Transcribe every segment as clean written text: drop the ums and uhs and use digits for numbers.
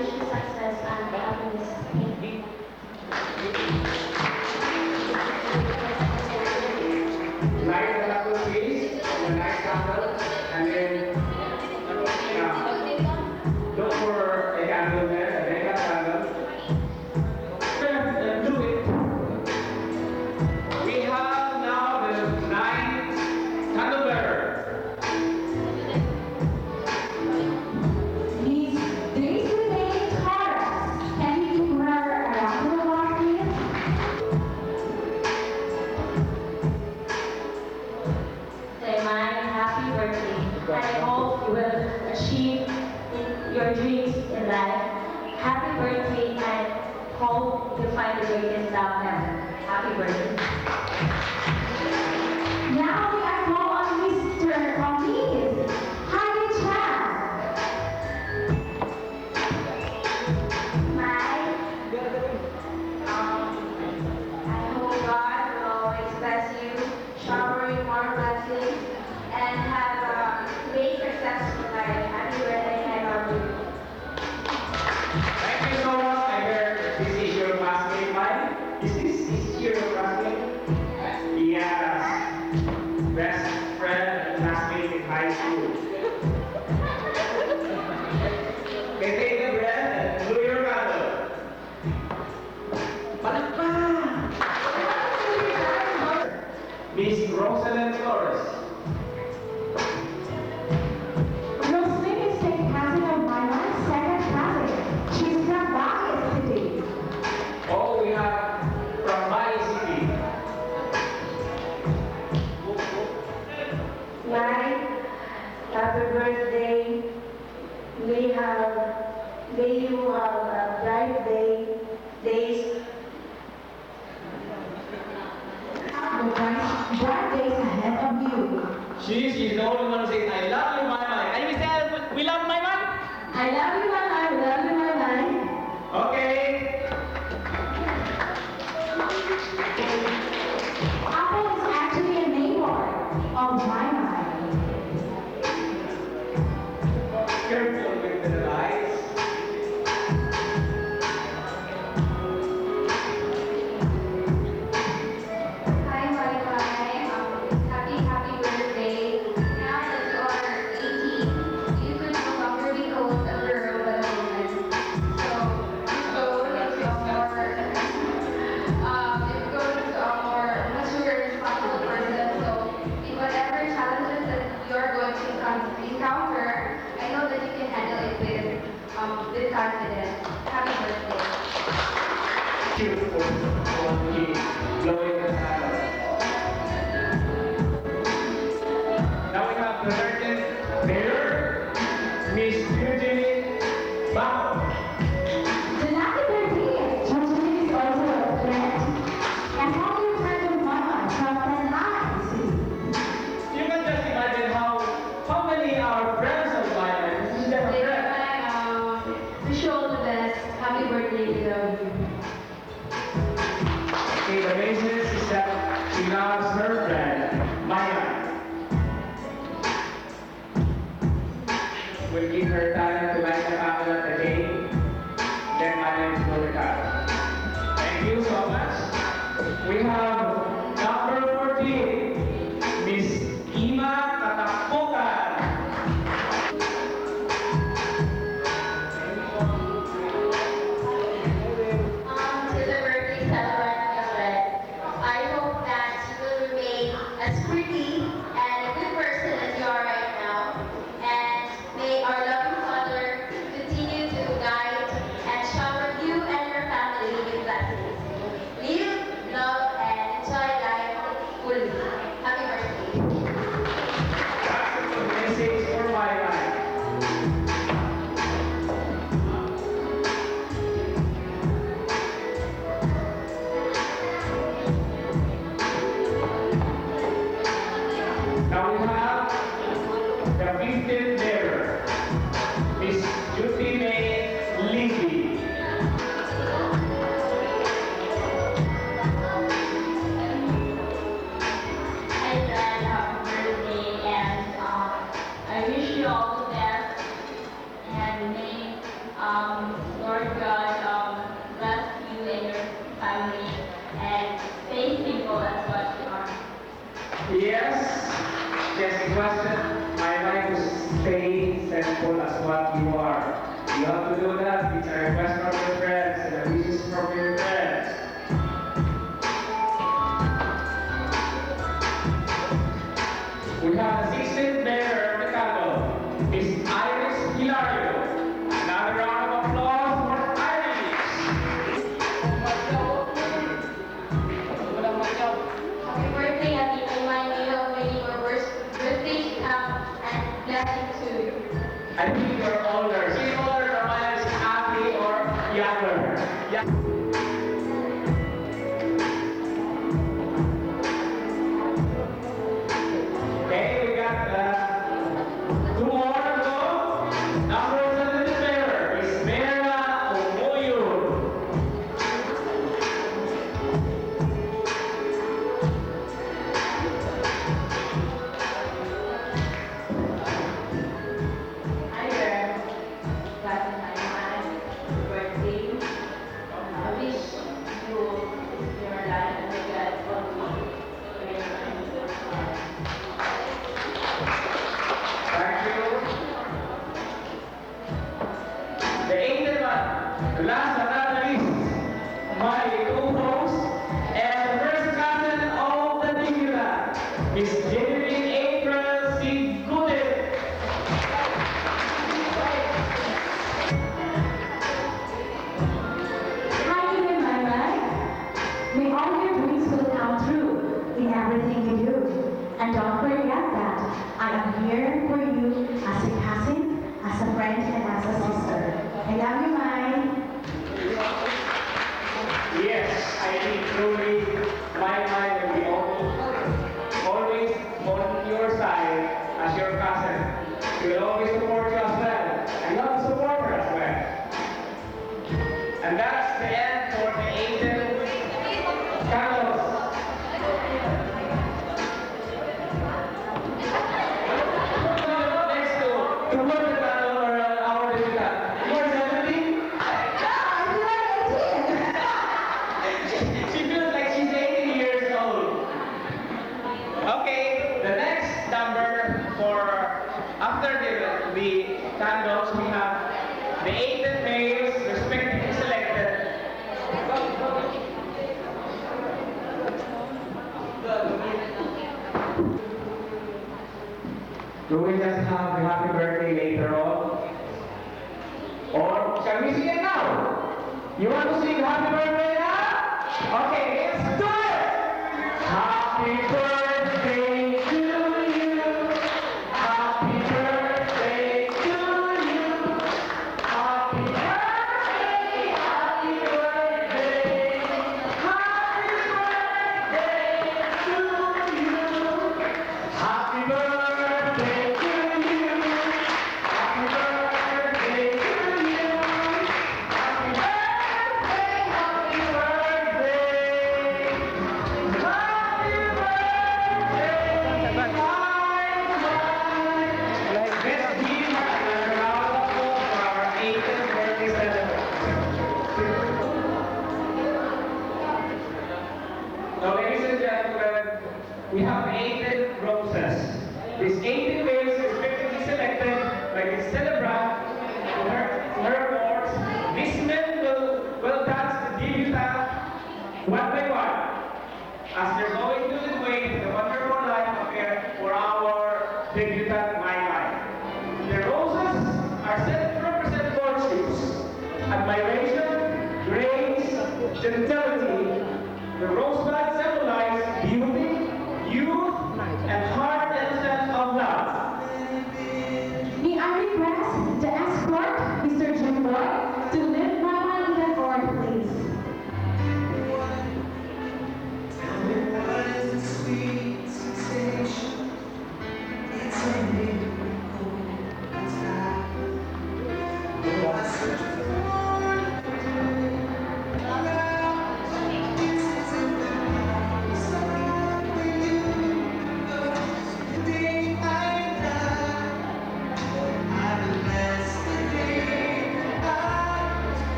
wish you success and happiness. Thank you. Light the candle, please. The nice candle, and then look for a candle there, a mega candle. Then do it. We have now the ninth candle bearer. These days remain Taurus. Can you give her a round of applause, please? Say, my happy birthday. I hope you will achieve your dreams in life. Happy birthday and hope you find the greatest love ever. Happy birthday. Now we are called on Mr. Amis. Hi, Chan. I hope God will always bless you, shower you more blessings, and have a great successful life. Happy birthday, I love you. Thank you so much. I heard this is your classmate, Mike. Is your classmate? Yes. Best friend and classmate in high school. Okay, take a breath and blow your candle. Palakpak! Miss Rosalind Flores. Roslyn is the cousin of my wife's second cousin. She's from Baguio City. Oh, we have from my city. My happy birthday. May you have a bright days. The bright days ahead of you. She's the only one who says, I love you, Mama. Can you say, we love my mom? I love you, Mama. I love you, Mama. Okay. Apple is actually a neighbor of my mind. Careful with the lights. Hi, Wi-Fi. Happy birthday. Now that you are 18, you could no longer be called a girl but a woman. So it's a more, you go to a more mature, responsible person. So in whatever challenges that you're going to encounter, I know that you can handle it with confidence. Happy birthday. Beautiful. Blowing the candle. Now we have the second mayor, Miss Eugenie Bao. The lucky 13th, Josephine is also a friend. And how do you friend of mama from Penang City? You can just imagine how many are friends of mine. This is their friend. Wish you all the best. Happy birthday, we love you. Okay, the basis is that she loves her friend, Maya. We'll give her time to light the candle at the gate. Then Maya is going to Thank you so much. We have number 14, Miss Ima Katapokan. To the birthday celebrant, Violet, I hope that you will remain as pretty and a good person as you are right now. And may our loving Father continue to guide and shower you and your family with blessings. Live, love, and successful as what you are. You have to do that. It's a request from your friends and a wishes from your friends. We have a 16th mayor of the Tagalog, Miss Iris Hilario. Another round of applause for Iris. Happy birthday, Ate Naimay. May you have many more birthdays to come and blessings to you. I think you're older. She's older from Iris, happy or younger. Okay, we got two more to go. Number 7 mayor is Mera Omoyo. Hi there. That's my birthday. I wish you your life and may God help you. Thank you. The 8th one, last but not least, my co-host and first cousin of the Digila, Miss Genevieve April C. Gooden. Hi, Eden, my right? May all your dreams will come true in everything you do. And don't forget that I am here for you as a cousin, as a friend, and as a sister. I love you, Mai. Yes, I think truly my mind will be always on your side as your cousin. She will always support you as well. And you have to support her as well. And that's the end for the Aiden Carlos. Next to the Carlos or our Digila. You are 17? She feels like she's 18 years old. Okay, the next number for after the tangoes, we have the 8th males respectively selected. Do we just have the happy birthday later on? Or shall we sing it now? You want to sing happy birthday now? Okay, let's do it! Happy birthday to you. Happy birthday to you. Happy birthday, happy birthday. Happy birthday to you. Happy birthday to you. Happy birthday to you. Happy birthday, happy birthday. Happy birthday, my Let's give a round of applause for our 8th birthday celebration. Now, ladies and gentlemen, we have 8 roses. These 8 males respectively selected by the celebrant to her awards. These men will dance the Digila one by one as they're going to the way to the wonderful life affair for our debutant My Mai. The roses are said to represent virtues, admiration, grace, gentility. The rosebud symbolizes beauty, youth, and heart and sense of love. May I request the escort, Mr. Jim Boy, to lift Mama in the court, please.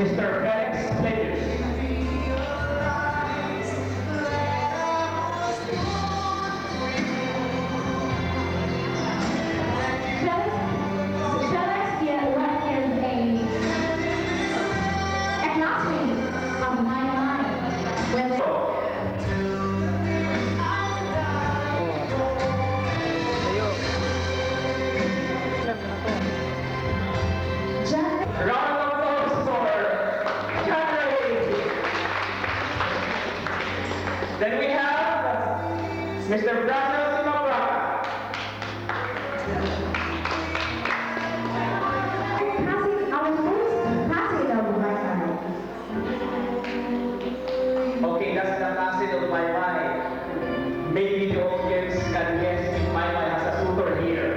Mr. Felix Pledges. Felix is a classmate of mine. John Round of applause for January. Then we have Mr. Brazil Simabraca. passing our first passing of my mind. Okay, that's the passage of my mind. Maybe the audience can guess if my mind has a suitor here.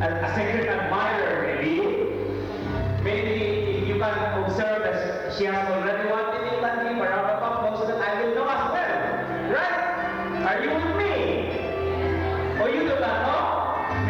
A secret admirer, maybe. Maybe if you can observe that she has already wanted it and give a round of applause so that I will know as well. Right? Are you with me? Or you do not know?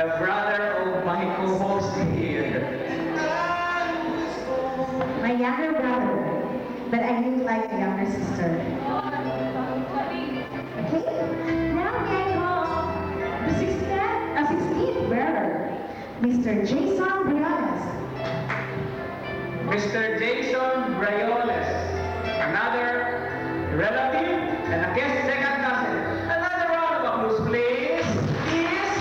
the brother of my co-host here. My younger brother, but I look like a younger sister. Okay? Now may I call the 16th bearer, Mr. Jason Briones. Mr. Jason Briones, another relative and a guest second cousin. Another round of applause, please. Is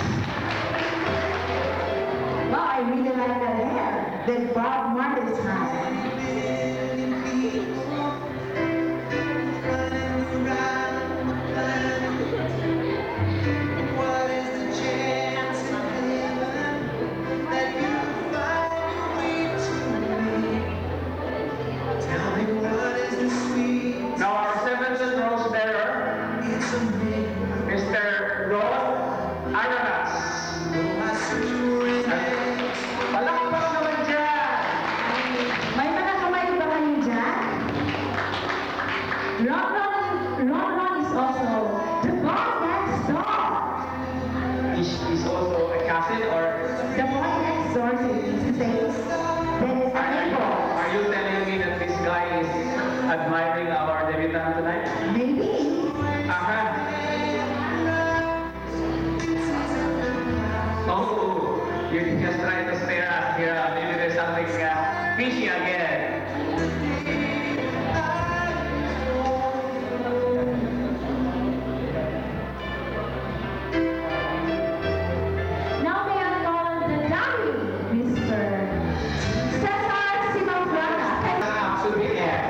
Wow, I really like that hair. The Bob Marley style. What is the chance in heaven that you find your way to me? Tell me what is the sweet? now our seventh and rose bearer, It's a miracle. Mr. Rod Aranas. I surrender. Palakpak naman dyan! May mga kamay ba kayo dyan? Ron is also the boy next door. Is also a cousin or The boy next door says that is a neighbor. are you telling me that this guy is admiring our debutant tonight? Maybe. Aha. Oh, you just try to stare at here. Maybe there's something fishy again. Now may I call the daddy, Mr. Cesar Simafrana. Absolutely yeah.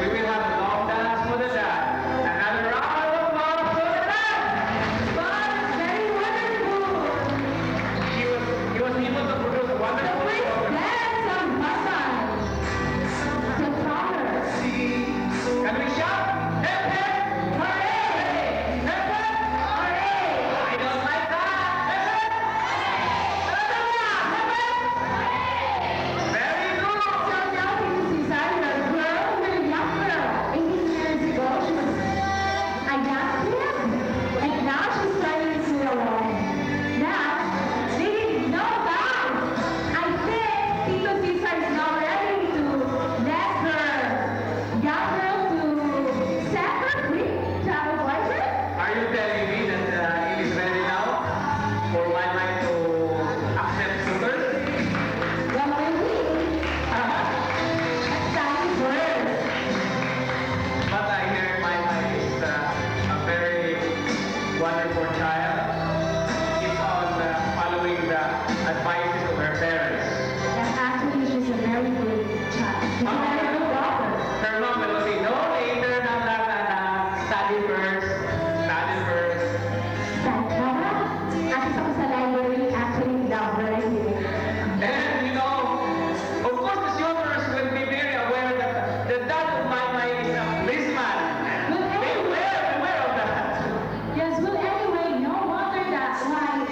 We will have a long dance for the dad. Another round of applause for the dad. But very wonderful. He was able to produce a The wonderful first program. dance of Hassan. The father. Can we shout? Hip hip! Hooray! Hip hip! Hooray! I don't like that! Hip hip! Very good! So now this is Cesar, a girl with a young girl. 18 years ago, she was a young kid. And now she's trying to alone. Now, they didn't know that. I think Tito Cesar is now ready to let her young girl to set her free to have a boyfriend. Are you telling me that it is ready now for my mind to accept suitors? Well, maybe. Next time first. But I hear my mind is a very wonderful child. Keep on following the advices of her parents. And actually, she's a very good child. She's a very good daughter. Her mom will say, no, later na lang, anak. Study first. Study first. Tara, at isa ko sa library, actually, love her here. And you know, of course the suitors will be very aware that the dad of my mind is a policeman. Beware of that. Yes, well, anyway, no wonder that's why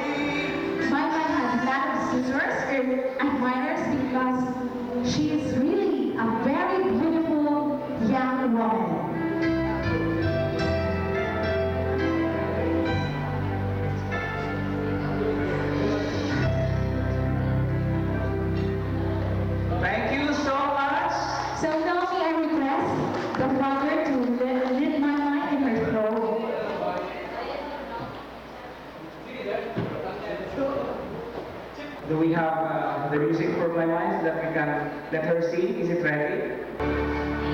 my mom has a lot of sisters and admirers because she is really a very beautiful young woman. Thank you so much. So now may I request the father to lead my mind in her throat. Do we have the music for my mind so that we can let her sing? Is it ready?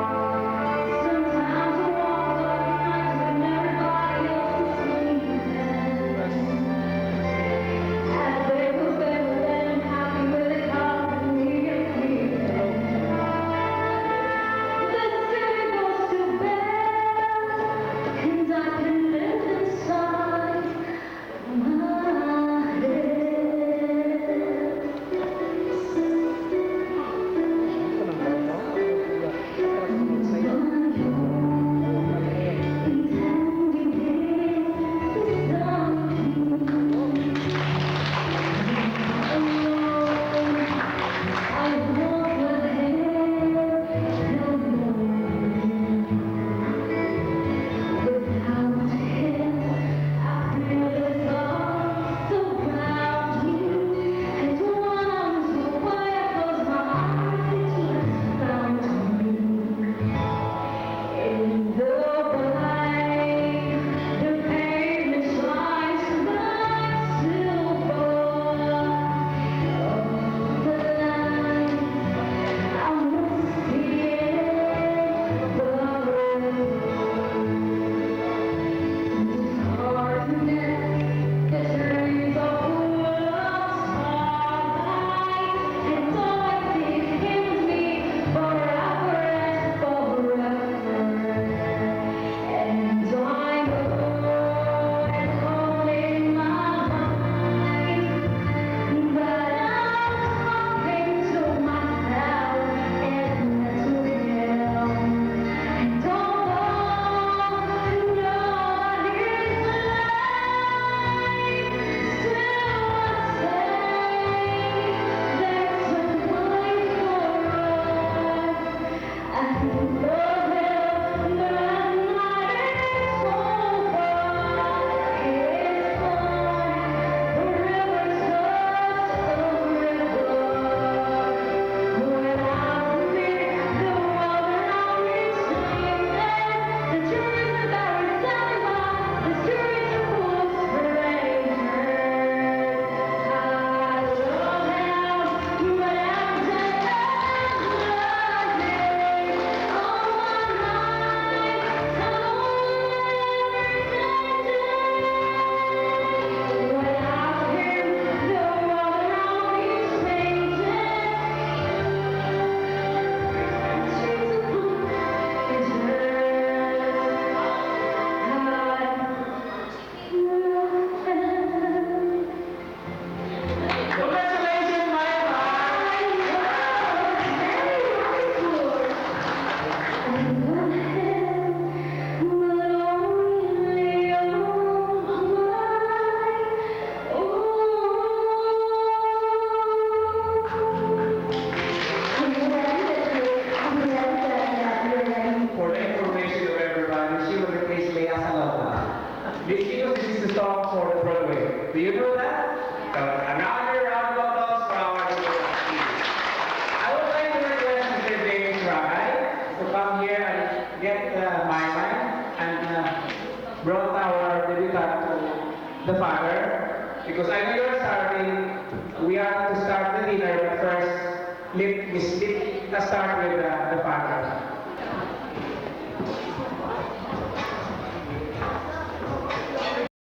Sometimes I walk all night when everybody else is asleep. the father, because I know you're starving. We have to start the dinner, but first, let's start with the father.